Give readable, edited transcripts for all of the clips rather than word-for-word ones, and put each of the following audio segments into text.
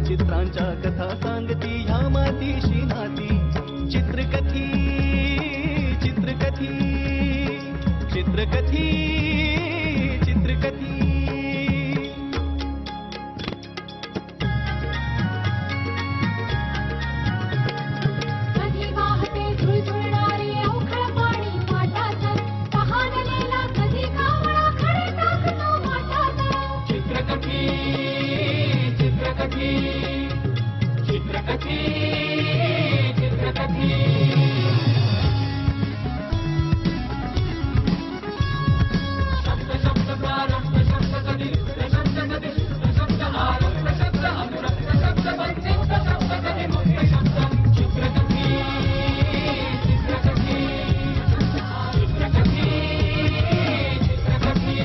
चित्रांच्या कथा सांगती ह्या मातीशी नाती चित्रकथी चित्रकथी चित्रकथी चित्रकथी कधी वाहते झुळझुळणारे अवखळ पाणी माठात तहानलेला कधी कावळा खडे टाकतो माठात चित्रकथी चित्रकथी चित्रकथी चित्रकथी शब्द शब्द प्रारंभ शब्द कधी शब्द कधी शब्द आरंभ शब्द अनुरक्त शब्द पंचित शब्द कधी मुक्त शब्द चित्रकथी चित्रकथी चित्रकथी चित्रकथी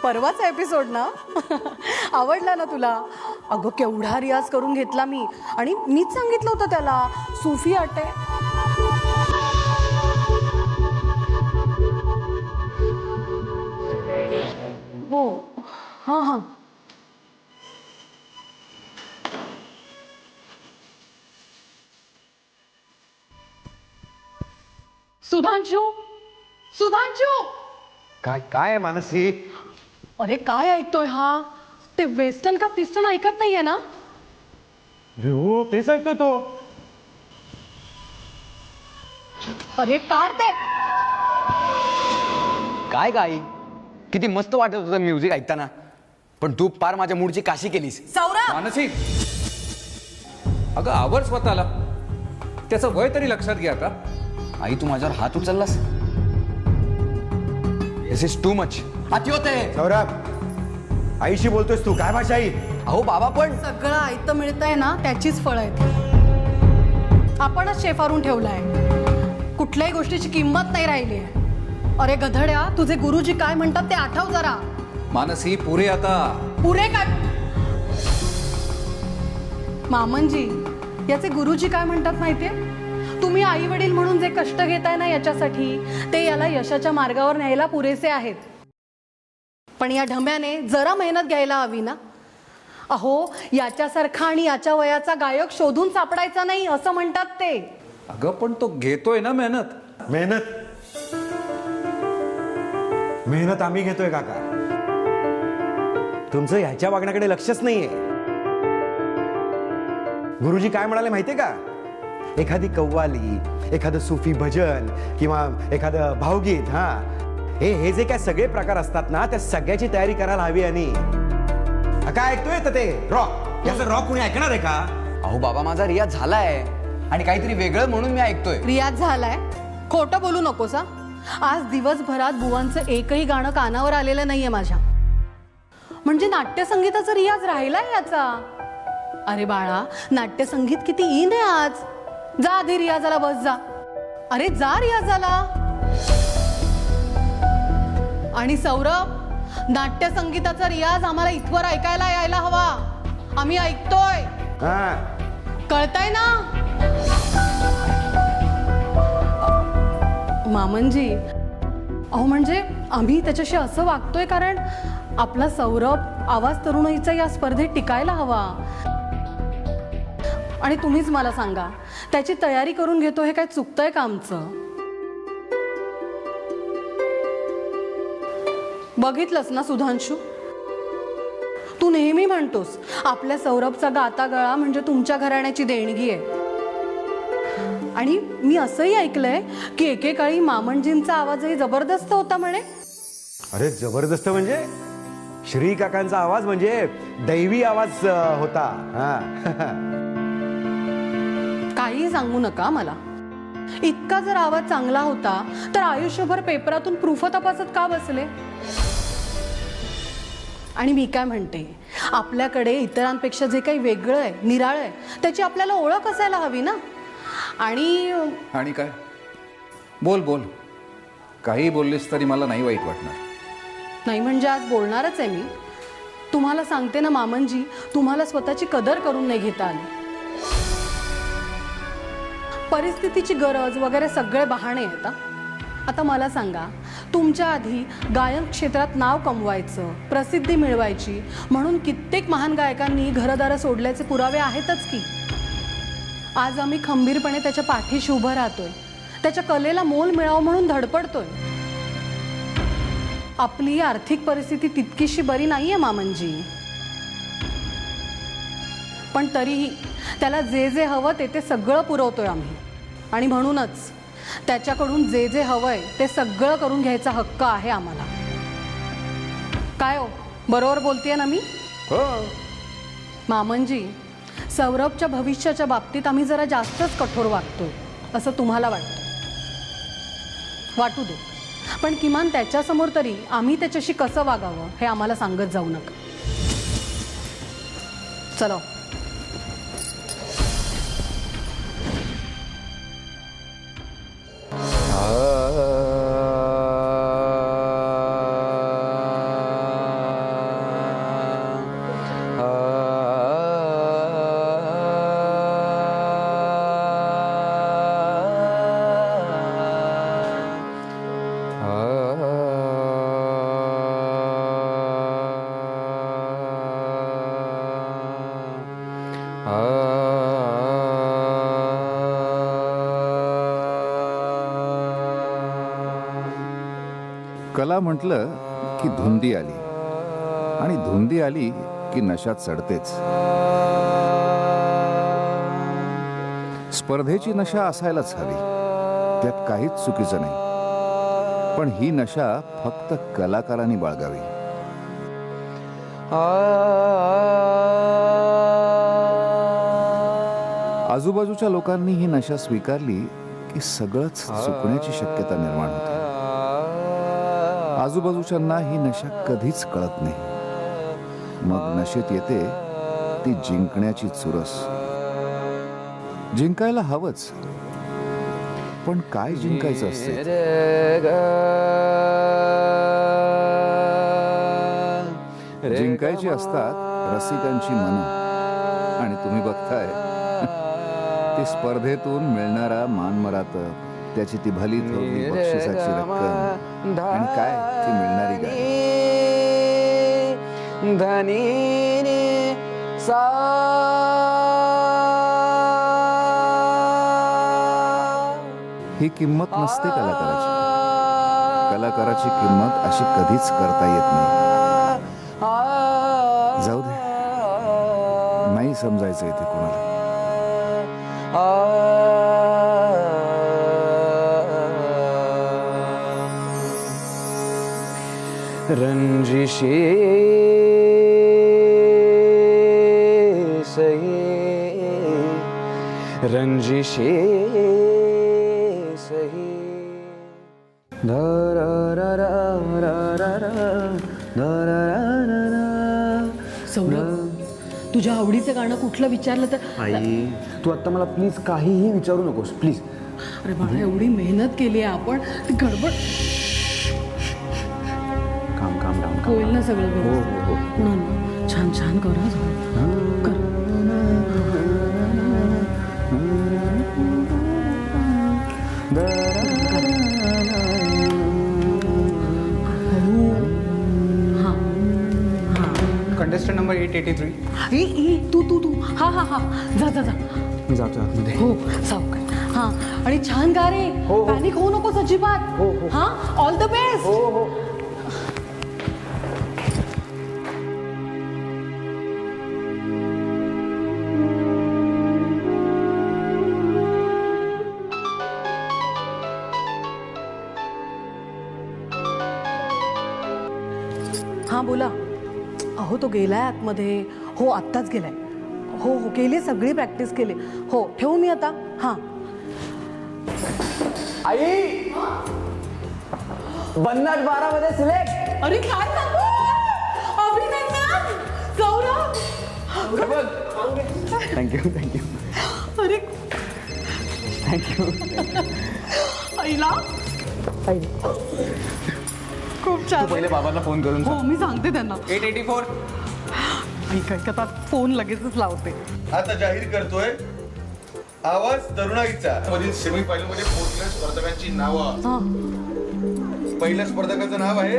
परवाचा एपिसोड ना आवडला ना तुला? अगं केवढा रियाज करून घेतला मी आणि मीच सांगितलं होतं त्याला सूफी आर्ट आहे. हो हां हां सुधांशू सुधांशू काय काय मानसी? अरे काय ऐकतोय हा? ते वेस्टर्न का पिस्टन ऐकत नाहीये ना? हो तेच ऐकतो तो. अरे कार ते काय गाई किती मस्त वाटत होतं म्युझिक ऐकताना, पण तू पार माझ्या मूडची काशी केलीस. सौरभ मानसी, अगं आवर स्वतःला. त्याचं वय तरी लक्षात घ्या आता. आई तू माझ्यावर हात उचललास. दिस इज टू मच. अति होते. सौरभ, आईशी बोलतोयस तू? काय भाषा आई? अहो बाबा पण सगळं आयतं मिळतंय ना त्याचीच फळं आहेत. आपणच शेफारून ठेवलाय. कुठल्याही गोष्टीची किंमत नाही राहिली आहे. अरे गधड्या, तुझे गुरुजी काय म्हणतात ते आठव जरा. मानसी पुरे आता. पुरे काय? मामनजी, याचे गुरुजी काय म्हणतात माहितीये? तुम्ही आई वडील म्हणून जे कष्ट घेताय ना याच्यासाठी, ते याला यशाच्या मार्गावर न्यायला पुरेसे आहेत. पण या ढम्याने जरा मेहनत घ्यायला हवी ना. अहो, याच्यासारखा आणि याच्या वयाचा गायक शोधून सापडायचा नाही असं म्हणतात ते. अगं पण तो घेतोय ना मेहनत. मेहनत मेहनत आम्ही घेतोय काका. तुमचं ह्याच्या वागण्याकडे लक्षच नाहीये. गुरुजी काय म्हणाले माहितीये का? एखादी कव्वाली, एखादं सुफी भजन किंवा एखादं भावगीत, हे जे काय सगळे प्रकार असतात ना, त्या सगळ्याची तयारी करायला हवी. आणि काय ऐकतोय तर ते रॉक, याचं रॉक कोणी ऐकणार आहे का? अहो बाबा माझा रियाज झालाय आणि काहीतरी वेगळं म्हणून मी ऐकतोय. रियाज झालाय? खोटं बोलू नकोस हा. आज दिवसभरात बुवांचं एकही गाणं कानावर आलेलं नाहीये माझ्या. म्हणजे नाट्यसंगीताचा रियाज राहिलाय याचा. अरे बाळा, नाट्यसंगीत किती इन आहे आज. जा आधी रियाजाला बस जा. अरे जा रियाजाला. आणि सौरभ, नाट्यसंगीताचा रियाज आम्हाला इथवर ऐकायला यायला हवा. आम्ही ऐकतोय. कळतंय ना? मामनजी, अहो म्हणजे आम्ही त्याच्याशी असं वागतोय कारण आपला सौरभ आवाज तरुणाईचा या स्पर्धेत टिकायला हवा. आणि तुम्हीच मला सांगा, त्याची तयारी करून घेतो हे काय चुकतंय का आमचं? बघितलंस ना सुधांशू, तू नेहमी म्हणतोस आपल्या सौरभचा गाता गळा म्हणजे तुमच्या घराण्याची देणगी आहे. आणि मी असंही ऐकलंय की एकेकाळी मामनजींचा आवाजही जबरदस्त होता म्हणे. अरे जबरदस्त, म्हणजे श्री काकांचा आवाज म्हणजे दैवी आवाज होता. हा. काही सांगू नका मला. इतका जर आवाज चांगला होता तर आयुष्यभर पेपरातून प्रूफ तपासत का बसले? आणि मी काय म्हणते, आपल्याकडे इतरांपेक्षा जे काही वेगळं आहे, निराळं आहे, त्याची आपल्याला ओळख असायला हवी ना. आणि काय? बोल बोल, काही बोललीस तरी मला नाही वाईट वाटणार. नाही म्हणजे आज बोलणारच आहे मी. तुम्हाला सांगते ना मामनजी, तुम्हाला स्वतःची कदर करून नाही घेता आली. परिस्थितीची गरज वगैरे सगळे बहाणे आहेत. आता मला सांगा, तुमच्या आधी गायन क्षेत्रात नाव कमवायचं, प्रसिद्धी मिळवायची म्हणून कित्येक महान गायकांनी घरदारं सोडल्याचे पुरावे आहेतच की. आज आम्ही खंबीरपणे त्याच्या पाठीशी उभं राहतोय, त्याच्या कलेला मोल मिळावं म्हणून धडपडतोय. आपली आर्थिक परिस्थिती तितकीशी बरी नाहीये मामनजी, पण तरीही त्याला जे जे हवं ते सगळं पुरवतोय आम्ही. आणि म्हणूनच त्याच्याकडून जे जे हवंय ते सगळं करून घ्यायचा हक्क आहे आम्हाला. काय हो, बरोबर बोलतेय ना मी? हो. मामनजी, सौरभच्या भविष्याच्या बाबतीत आम्ही जरा जास्तच कठोर वागतोय असं तुम्हाला वाटतं. वाटू दे, पण किमान त्याच्यासमोर तरी आम्ही त्याच्याशी कसं वागावं हे आम्हाला सांगत जाऊ नका. चलो. कला म्हटलं की धुंदी आली, आणि धुंदी आली की नशा चढतेच. स्पर्धेची नशा असायलाच हवी, त्यात काहीच चुकीचं नाही. पण ही नशा फक्त कलाकारांनी बाळगावी. आजूबाजूच्या लोकांनी ही नशा स्वीकारली की सगळंच चुकण्याची शक्यता निर्माण होते. आजूबाजूच्यांना ही नशा कधीच कळत नाही. मग नशेत येते ती जिंकण्याची चुरस. जिंकायला हवंच, पण काय जिंकायचं असते? जिंकायची असतात रसिकांची मनं, आणि तुम्ही बघताय ती स्पर्धेतून मिळणारा मानमरातब, त्याची ती भली थोरली बक्षिसाची रक्कम, आणि काय ती मिळणारी गाय. ही किंमत नसते कलाकाराची. कलाकाराची किंमत अशी कधीच करता येत नाही. जाऊ दे, नाही समजायचं इथे कोणाला. रंजिशे सही, रंजिशे सही. सौरभ, तुझ्या आवडीचं गाणं कुठलं विचारलं तर? आई, तू आता मला प्लीज काहीही विचारू नकोस प्लीज. अरे बाळा, एवढी मेहनत केली आहे आपण, ती गडबड काम काम काम होईल ना सगळं हो, व्यवस्थित? हो. म्हणून छान छान कर हा सगळं. कर. हा हा. Contestant number 883. तू हा हा हा, जा जा जा. जातो आतमध्ये. हो, सावकाश. हा, आणि छान गा रे, हो. पॅनिक होऊ नकोस अजिबात. हो, हो. हा, ऑल द बेस्ट. हो हो. हां बोला. अहो तो गेलाय आतमध्ये. हो आत्ताच गेलाय. हो हो केली सगळी प्रॅक्टिस केली. हो ठेवू मी आता. हां आई बन्नाट 12 मध्ये सिलेक्ट. अरे काय सांगू. अभिनंदन सौरभ. थँक्यू थँक्यू अरे थँक्यू. आईला खूप छान. पहिले बाबांना फोन करून हो मी सांगते त्यांना. 884. ऐक ऐक आता फोन लगेचच लावते. आता जाहीर करतोय आवाज तरुणाईचा मधील सेमी फायनल मध्ये पोहोचलेल्या स्पर्धकांची नावं. हां पहिल्या स्पर्धकाचं नाव आहे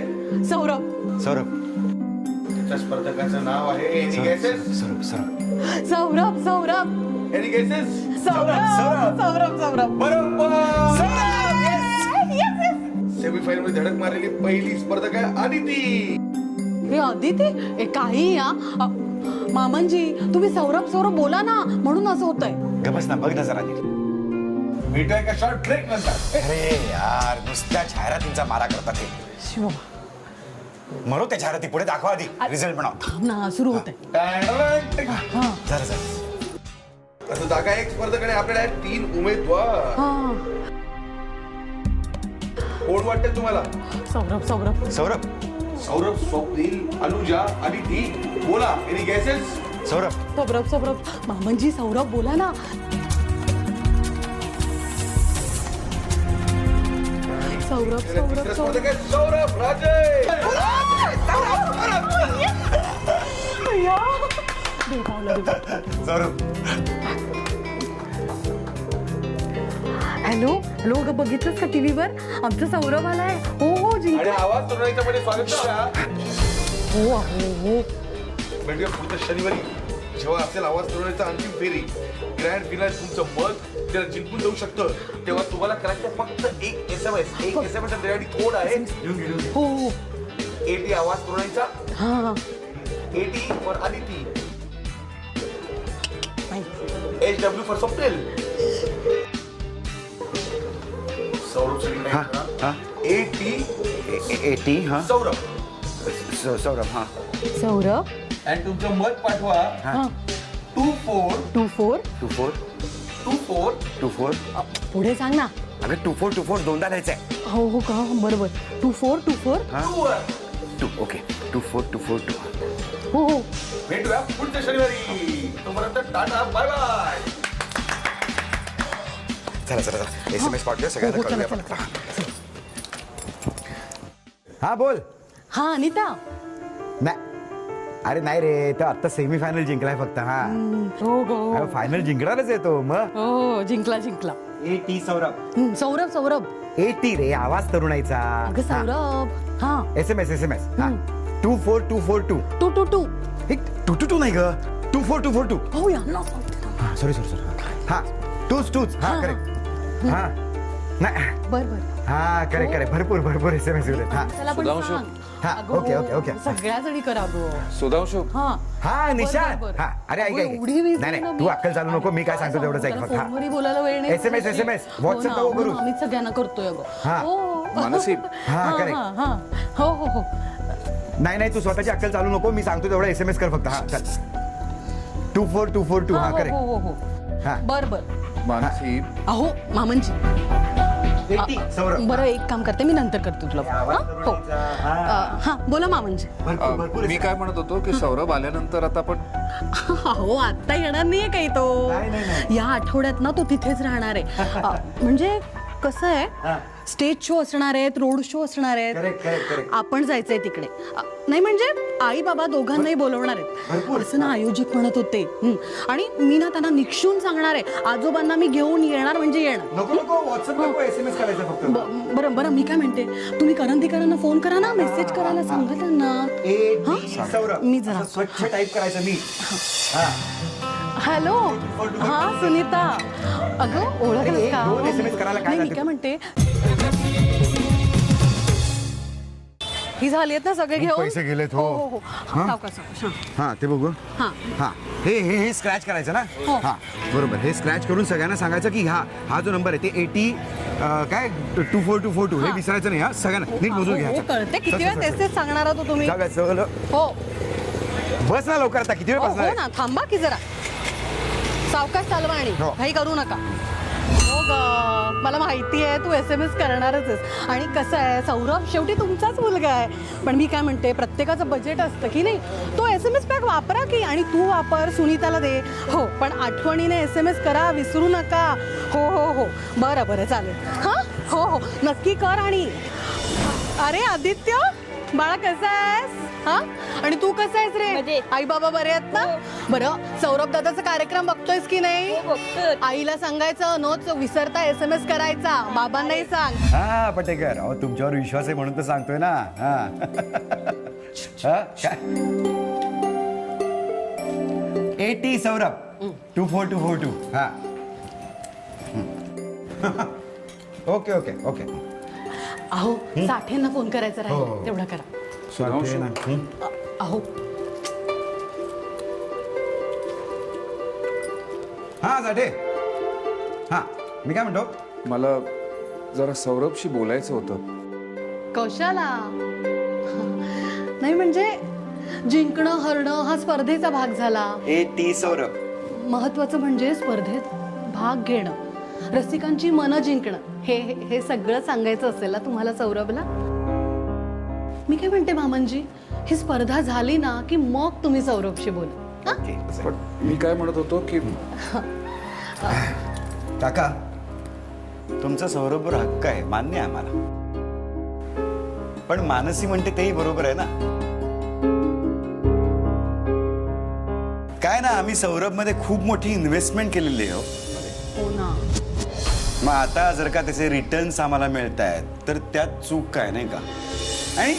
सौरभ. सौरभ त्या स्पर्धकाचं नाव आहे any guesses. Saurabh Saurabh Saurabh Saurabh any guesses. Saurabh Saurabh Saurabh बरोबर. सेमी फायनल मध्ये धडक मारलेली पहिली स्पर्धक आहे आदिती. हे अदिती हे काही या मामनजी तुम्ही सौरभ सौरभ बोला ना म्हणून असं होतंय. गबस ना बघ ना जरा नीट. भेटूया का शॉर्ट ब्रेक नंतर. अरे यार नुसत्या जाहिरातींचा मारा करतात हे. शिव म्हणून त्या जाहिराती पुढे दाखवा आधी रिझल्ट बनाव. थांब ना सुरू होतंय. जरा जरा आता जागा एक स्पर्धकाने आपल्याला 3 उमेदवार. हां कोण वाटते तुम्हाला? सौरभ सौरभ सौरभ सौरभ, स्वप्नील, अनुजा, आदिती. बोला एनी गेसेस. सौरभ सौरभ सौरभ मामनजी सौरभ बोला ना. सौरभ सौरभ तिसरा सौरभ स्पर्धक आहे सौरभ राजे. अय्या. देवाला देवा. सौरभ हॅलो हॅलो ग बघितलंस का टीव्हीवर आमचा सौरभ आलाय. हो हो आणि जिंकला. आवाज तरुणाईच्या मध्ये स्वागत करा. हो हो हो भेटूया पुढच्या शनिवारी जेव्हा असेल आवाज तरुणाईचा अंतिम फेरी. ग्रँड फिनाल तुमचं मत त्याला जिंकून जाऊ शकतं. तेव्हा तुम्हाला करायचं फक्त एक SMS. एक SMS त्यासाठी कोड आहे. हो हो. AT आवाज तरुणाईचा. हां AT for Aditi. HW for Swapnil. Saurabh हा हा AT 80 हा सौरभ. सौरभ हा सौरभ आणि तुमचं मत पाठवा हां 2424 24 24 24 पुढे सांग ना. अगं 24 दोनदा द्यायचंय. हो हो का बरोबर 24 टू ओके 24 हो हो. भेटूया पुढच्या शनिवारी. तोपर्यंत टाटा बाय बाय. चला चला चला SMS पाठवूया हो, सगळ्यांना हो, चला, कळूया चला, पटकन. हा बोल. हां अनिता. नाही अरे नाही रे तो आत्ता सेमी फायनल जिंकलाय फक्त. हा हो गो. फायनल जिंकणारच येतो मग. हो जिंकला जिंकला. AT सौरभ. सौरभ सौरभ. AT रे आवाज तरुणाईचा. अगं सौरभ. हां SMS हा 24242 222 222 नाही ग 24242. हो यांना सांगते ना. हा सॉरी हा टूच हा करेक्ट. हा नाही बर बर. हा करेक्ट भरपूर SMS येतात. हा चला पण सुधांशू. सांग. हा, अगं, ओके. सगळ्यासाठी करा गो. सुधांशू हां हा निशांत. बरं, बरं. हा अरे ऐक अगं, ऐक एवढी busy नाही ना नाही मी. तू अक्कल चालू नको. मी काय सांगतो तेवढंच ऐक त्याला फक्त. फोनवरही बोलायला वेळ नाही. SMS हो WhatsApp ना, नको करू. आम्हीच सगळ्यांना करतोय अगं. हां. हो. मानसी. हां, correct. हां. हो नाही तू स्वतःची अक्कल चालू नको. मी सांगतो तेवढं SMS कर फक्त. हा चल 24242 हा करेक्ट. हो हां. बर मानसी. अहो मामनजी सौरभ. बरं एक काम करते मी नंतर करते तुला. हां हो हां बोला मामनजी. मी काय म्हणत होतो की सौरभ आल्यानंतर आता आपण हो आता येणार नाहीये काही तो. नाही. या आठवड्यात ना तो तिथेच राहणार आहे. म्हणजे कसं आहे स्टेज शो असणार आहेत, रोड शो असणार आहेत. करेक्ट. आपण जायचंय तिकडे. नाही म्हणजे आई बाबा दोघांनाही बोलवणार आहेत असं ना आयोजक म्हणत होते. आणि मी ना त्यांना निक्षून सांगणार आहे आजोबांना मी घेऊन येणार म्हणजे येणार. नको WhatsApp नको SMS करायचं फक्त. बरं मी काय म्हणते तुम्ही करंदीकरांना फोन करा ना. मेसेज करायला सांगा त्यांना. AT सौरभ. मी जरा असं स्वच्छ टाईप करायचं मी. हा हॅलो हा सुनीता. अगं ओळखलंस का? दोन SMS करायला काय नाही, मी लागतं? काय म्हणते ही झाली आहेत ना सगळे घेऊन? पैसे गेलेत, हो. हो. सावकाश, सावकाश. हां. हा ते बघू. हां. हा हे स्क्रॅच करायचं ना. हो. हा बरोबर. हे स्क्रॅच करून सगळ्यांना सांगायचं की हा जो नंबर आहे ते 80 काय 24242 हे विसरायचं नाही. हा सगळ्यांना नीट मोजून हो, घ्यायचं. कळते किती वेळ तेच सांगणार आहात तुम्ही? हो बस ना लवकर. आता किती वेळ हो बसणार ना, थांबा की जरा. सावकाश चालवा आणि हो. काही करू नका. हो ग, मला माहिती आहे तू SMS करणारच आहेस. आणि कसं आहे सौरभ, शेवटी तुमचाच मुलगा आहे. पण मी काय म्हणते, प्रत्येकाचं बजेट असतं की नाही. तो SMS पॅक वापरा की, आणि तू वापर, सुनीताला दे. हो पण आठवणीने SMS करा, विसरू नका. हो हो हो बरं चालेल. हां हो हो नक्की कर. आणि अरे आदित्य बाळा कसा आहेस? हा आणि तू कसा आहेस रे? आई बाबा बरे आहेत ना? बरं सौरभ दादाचा कार्यक्रम बघतोयस की नाही? आईला सांगायचं नोच विसरता SMS करायचा. बाबांनाही सांग. हा पटेकर, अहो तुमच्यावर विश्वास आहे म्हणून तर सांगतोय ना. काय 80 सौरभ 24242. हा ओके ओके ओके. अहो साठेंना फोन करायचा हो. राहील तेवढा करा. अहो हा साठे. हा मी काय म्हणतो, मला जरा सौरभशी बोलायचं होतं. कशाला? नाही म्हणजे जिंकणं हरणं हा स्पर्धेचा भाग झाला. 80 सौरभ. महत्वाचं म्हणजे स्पर्धेत भाग घेणं, रसिकांची मनं जिंकणं, हे सगळं सांगायचं असेल ना तुम्हाला सौरभला. मी काय म्हणते मामनजी, ही स्पर्धा झाली ना की मग तुम्ही सौरभशी बोला. पण मी काय म्हणत होतो की काका तुमचा सौरभवर हक्क आहे, मान्य आहे आम्हाला. पण मानसी म्हणते तेही बरोबर आहे ना. काय ना, आम्ही सौरभ मध्ये खूप मोठी इन्व्हेस्टमेंट केलेली आहे. हो ना. मग आता जर का त्याचे रिटर्न्स आम्हाला मिळत आहेत तर त्यात चूक काय नाही का? आणि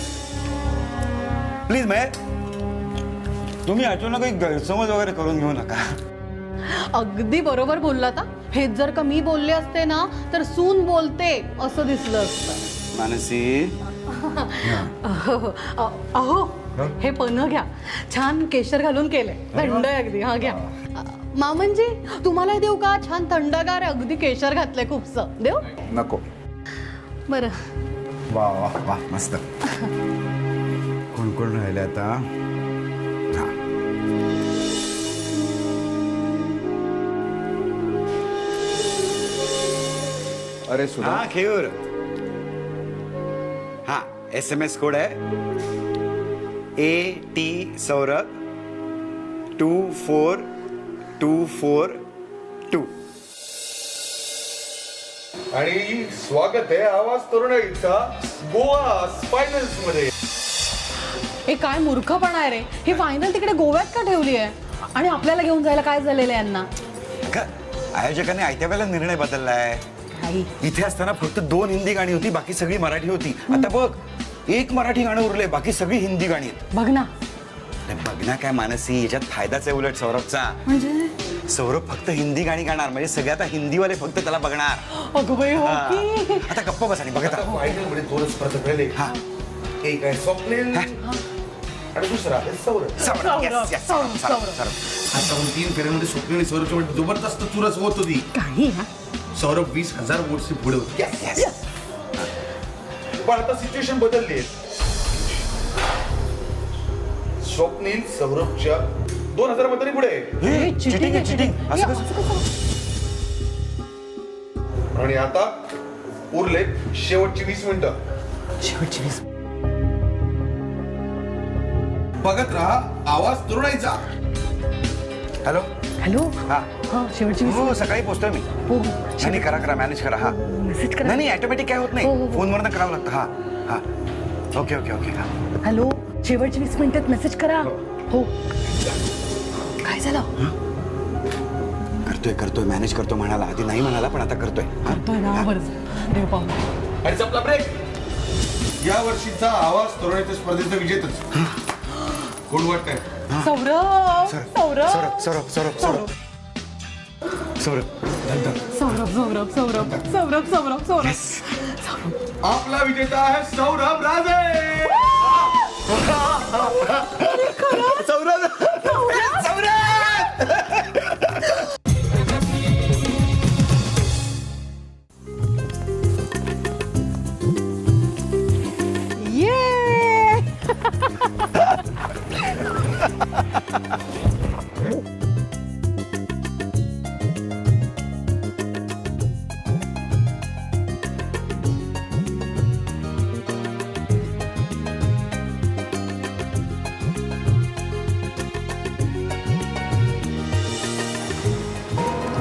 प्लीज तुम्ही अचानक काही गैरसमज वगैरे करून घेऊ नका. अगदी बरोबर बोललात. हेच जर का मी बोलले असते ना तर सून बोलते असं दिसलं असतं. मानसी अहो हे पन्ह घ्या, छान केशर घालून केले, थंड आहे अगदी. हा घ्या. मामनजी तुम्हाला देऊ का? छान थंडगार अगदी केशर घातलंय खूपसं. देऊ? नको. बरं. वा वा वा मस्त. कोण कोण राहिले आता? हा. अरे सुधा, हा खेळ. हा SMS कोड आहे AT सौरभ 24242. आणि स्वागत आहे आवाज तरुणाईचा गोवा फायनल्स मध्ये. हे काय मूर्खपणा आहे रे. ही फायनल तिकडे गोव्यात का ठेवली आहे? आणि आपल्याला घेऊन जायला काय झालेलं आहे यांना? आयोजकांनी आयत्या वेळेला निर्णय बदललाय. इथे असताना फक्त 2 हिंदी गाणी होती, बाकी सगळी मराठी होती. आता बघ 1 मराठी गाणं उरलंय, बाकी सगळी हिंदी गाणी आहेत. बघ ना. बघ ना काय मानसी, याच्यात फायदाच आहे उलट सौरभचा. म्हणजे सौरभ फक्त हिंदी गाणी गाणार, म्हणजे सगळे आता हिंदीवाले फक्त त्याला बघणार. अगं बाई हो की. आता गप्प बस आणि बघत आता फायनल मध्ये 2 स्पर्धक राहिले. हा एक आहे स्वप्नील आणि दुसरा आहे सौरभ. सौरभ. Yes, yes, Saurabh, Saurabh, Saurabh. आता 3 फेऱ्यांमध्ये स्वप्नील आणि सौरभच्या मध्ये जबरदस्त चुरस होत होती. काही सौरभ 20,000 वोट्सची पुढे होती. Yes, yes. पण आता सिच्युएशन बदलली आहे. स्वप्नील सौरभच्या 2,000 मतांनी पुढे आहे. हे, cheating आहे, cheating. असं कसं? आणि आता उरले शेवटची 20 मिनिटं. शेवटची 20. बघत राहा आवाज तरुणाईचा. हॅलो. हॅलो. हा हा शेवटची 20. हो सकाळी पोहोचतोय मी. हो आणि करा मॅनेज करा. हा मेसेज करा. नाही ऑटोमॅटिक काय होत नाही, फोनवरनं करावं लागतं. हा हा ओके ओके ओके. हा हॅलो. शेवटची 20 मिनिटात मेसेज करा. हो. काय झालं? करतोय मॅनेज करतो म्हणाला. आधी नाही म्हणाला पण आता करतोय. करतोय ना. बरं देव पाहू. आणि संपला ब्रेक. या वर्षीचा आवाज तरुणाईच्या स्पर्धेचा विजेताच कोण वाटतंय? सौरभ. सौरभ. सौरभ सौरभ सौरभ सौरभ सौरभ सौरभ सौरभ सौरभ सौरभ सौरभ. आपला विजेता आहे सौरभ राजे. सौरभ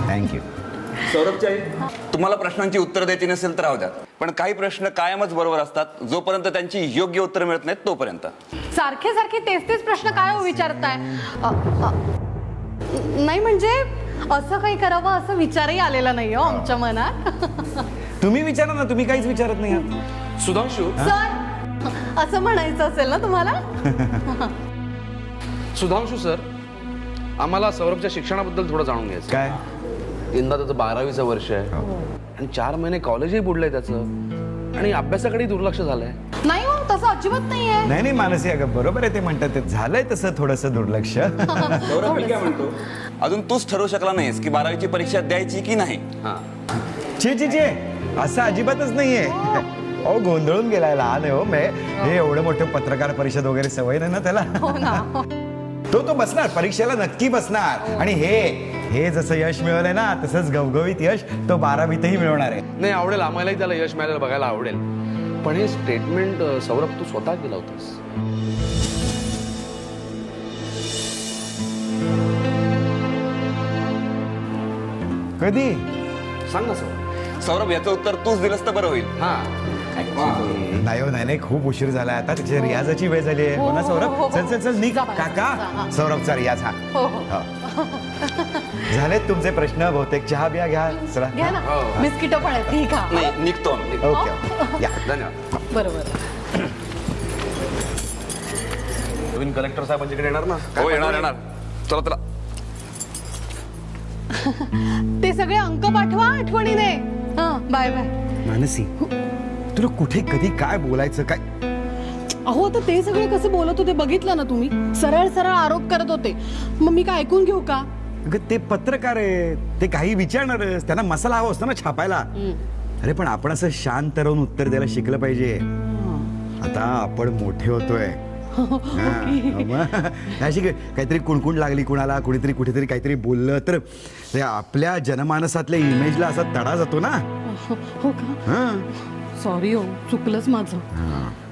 थँक्यू. सौरभच्या तुम्हाला प्रश्नांची उत्तर द्यायची नसेल तर राहू द्या, पण काही प्रश्न कायमच बरोबर असतात जोपर्यंत त्यांची योग्य उत्तर मिळत नाहीत तोपर्यंत. सारखे सारखे तेच प्रश्न काय हो विचारताय? नाही म्हणजे असं काही करावं असं विचारही आलेला नाही हो आमच्या मनात. तुम्ही विचारा ना, तुम्ही काहीच विचारत नाही आहात. सुधांशु सर असं म्हणायचं असेल ना तुम्हाला? सुधांशु सर, आम्हाला सौरभच्या शिक्षणाबद्दल थोडं जाणून घ्यायचं. काय? यंदा त्याचं 12वीचं वर्ष आहे आणि 4 महिने कॉलेजही बुडलंय त्याचं आणि अभ्यासाकडे दुर्लक्ष झालंय. नाही हो तसं अजिबात नाहीये. नाही मानसी, अगं बरोबर आहे ते म्हणतात, ते झालंय तसं थोडंसं दुर्लक्ष. सौरभ मी काय म्हणतो, अजून तूच ठरवू शकला नाहीस की 12वीची परीक्षा द्यायची की नाही. चे असं अजिबातच नाहीये. अहो गोंधळून गेलाय, लहान आहे हो. हे एवढं मोठं पत्रकार परिषद वगैरे सवय नाही ना त्याला. हो ना. तो बसणार परीक्षेला, नक्की बसणार. आणि हे जसं यश मिळवलंय ना तसंच गवगवीत यश तो 12वीतही मिळवणार आहे. नाही आवडेल, आम्हालाही त्याला यश मिळायला बघायला आवडेल. पण हे स्टेटमेंट सौरभ तू स्वतः केलं होतंस. कधी? सांग ना सौरभ. सौरभ याचं उत्तर तूच दिलंस तर बरं होईल. नाही खूप उशीर झाला आता, त्याची रियाजाची वेळ झाली आहे. हो ना सौरभ? चल निघ. काका सौरभचा रियाज. हा झालेत तुमचे प्रश्न बहुतेक. चहा बिया घ्या. चला घ्या ना, बिस्किट पण आहेत. ठीक आहे. नाही निघतो. ओके या. धन्यवाद. बरोबर. नवीन कलेक्टर साहेबांच्याकडे येणार ना? हो येणार. चला. ते सगळे अंक पाठवा आठवणीने. Bye bye. मानसी, तुला कुठे कधी काय बोलायचं काय? अहो आता ते सगळे कसे बोलत होते बघितलं ना तुम्ही? सरळ आरोप करत होते. मग मी काय ऐकून घेऊ का? अगं ते पत्रकार आहे, ते काही विचारणारच. त्यांना मसाला हवा असतो ना छापायला. अरे पण आपण असं शांत राहून उत्तर द्यायला शिकलं पाहिजे. आता आपण मोठे होतोय. अशी काहीतरी कुणकुण लागली कुणाला, कुणीतरी कुठेतरी काहीतरी बोललं तर ते आपल्या जनमानसातल्या इमेजला असा तडा जातो ना. हो का? सॉरी हो, चुकलंच माझं.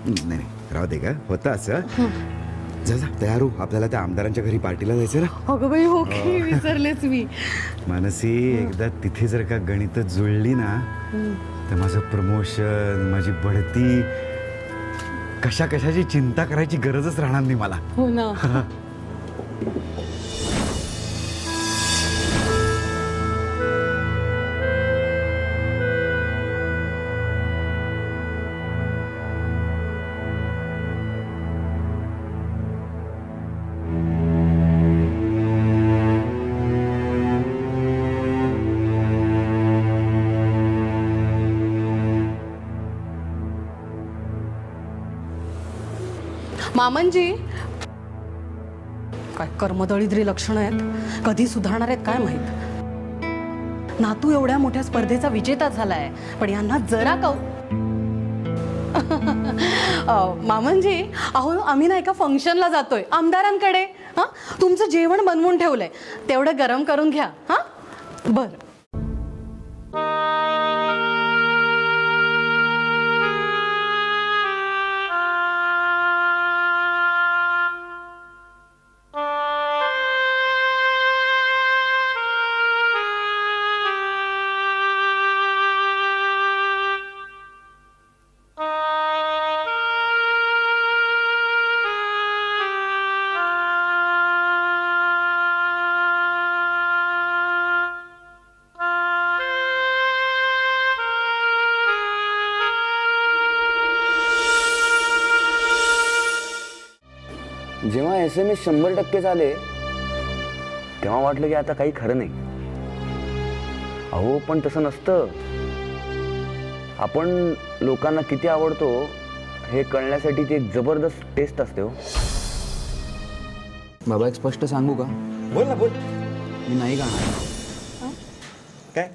नाही राहू दे का, होतं असं. जा तयार हो, आपल्याला त्या आमदारांच्या घरी पार्टीला जायचं ना. अगं बाई हो की, विसरलेच मी. मानसी, एकदा तिथे जर का गणित जुळली ना तर माझं प्रमोशन, माझी बढती, कशाची चिंता करायची गरजच राहणार नाही मला. हो ना. मामनजी, काय कर्मदळिद्री लक्षणं आहेत. कधी सुधारणार आहेत काय माहित. नातू एवढ्या मोठ्या स्पर्धेचा विजेता झालाय, पण यांना जरा मामनजी, अहो आम्ही ना एका फंक्शनला जातोय आमदारांकडे. तुमचं जेवण बनवून ठेवलंय, तेवढं गरम करून घ्या. बरं. जेव्हा SMS 100% आले तेव्हा वाटलं की आता काही खरं नाही. अहो पण तसं नसतं. आपण लोकांना किती आवडतो हे कळण्यासाठी ती एक जबरदस्त टेस्ट असते हो. बाबा एक स्पष्ट सांगू का? बोल ना बोल. मी नाही गाणार. काय